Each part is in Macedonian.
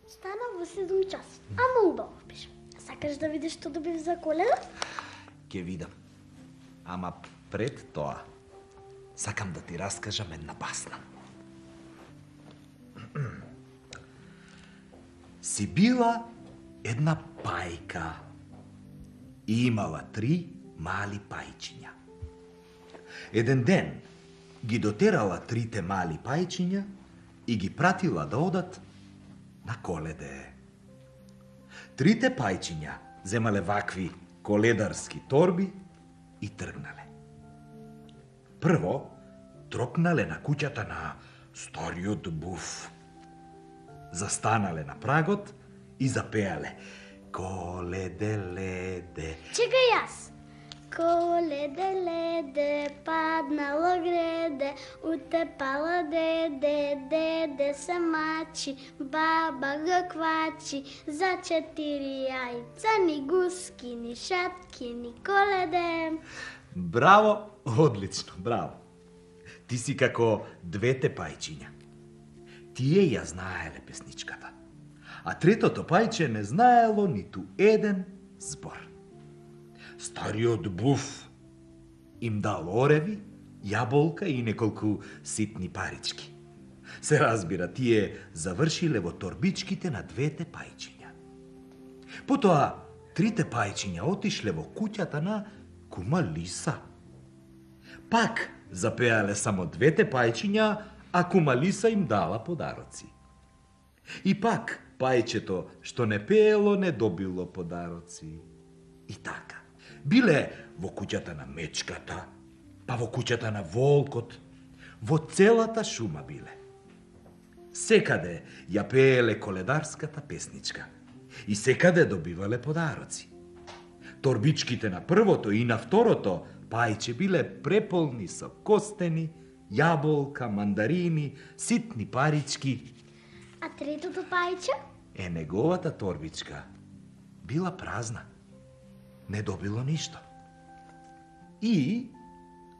Стана во 7 часот, ама убаво беше. Сакаш да видиш што добив за Коледа? Ке видам. Ама пред тоа, сакам да ти раскажам една басна. Си била една пајка и имала 3 мали пајчиња. Еден ден ги дотерала 3 мали пајчиња и ги пратила да одат на Коледе. 3 пајчиња земале вакви коледарски торби и тргнале. Прво, тропнале на куќата на стариот буф. Застанале на прагот и запеале Коледе леде. Чекај јас. Коледе леде, паднало греде, утепало деде, деде се мачи, баба го квачи, за 4 јајца, ни гуски, ни шапки, ни Коледе. Браво, одлично, браво. Ти си како 2 пајчиња. Тие ја знаеле песничката, а 3-тото пајче не знаело ниту еден збор. Стариот буф им дал ореви, јаболка и неколку ситни парички. Се разбира, тие завршиле во торбичките на 2 пајчиња. Потоа, 3 пајчиња отишле во куќата на кума Лиса. Пак запеале само 2 пајчиња, а кума Лиса им дала подароци. И пак пајчето што не пеело не добило подароци. И така. Биле во куќата на мечката, па во куќата на волкот, во целата шума биле. Секаде ја пееле коледарската песничка и секаде добивале подароци. Торбичките на првото и на второто пајче биле преполни со костени, јаболка, мандарини, ситни парички. А 3-тото пајче? Неговата торбичка била празна. Не добило ништо. И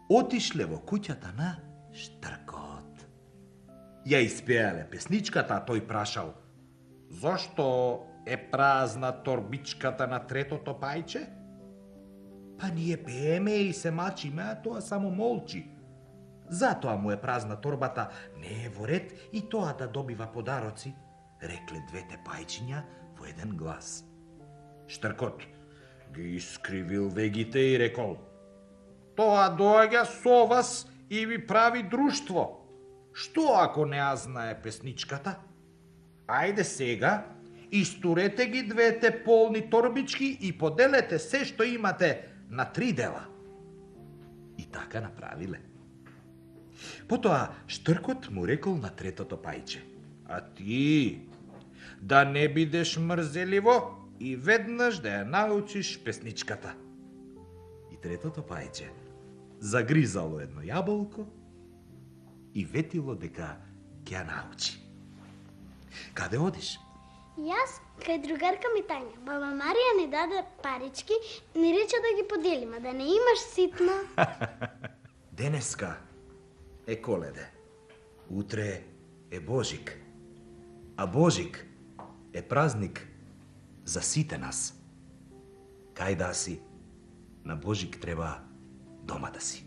отишле во куќата на Штркот. Ја испеале песничката, а тој прашал: "Зошто е празна торбичката на 3-тото пајче?" "Па ние пееме и се мачиме, а тоа само молчи. Затоа му е празна торбата, не е во ред и тоа да добива подароци", рекле 2 пајчиња во еден глас. Штркот ги искривил вегите и рекол: "Тоа доаѓа со вас и ви прави друштво. Што ако не ја знае песничката? Ајде сега, истурете ги 2 полни торбички и поделете се што имате на 3 дела." И така направиле. Потоа Штркот му рекол на 3-тото пајче: "А ти, да не бидеш мрзеливо и веднаш да ја научиш песничката." И 3-тото пајче загризало едно јаболко и ветило дека ќе ја научи. "Каде одиш?" Јас кај другарка ми Тања. Баба Марија ни даде парички, ни рече да ги поделиме, да не имаш ситно. Денеска е Коледе. Утре е Божик. А Божик е празник за сите нас. Кај да си, на Божик треба дома да си.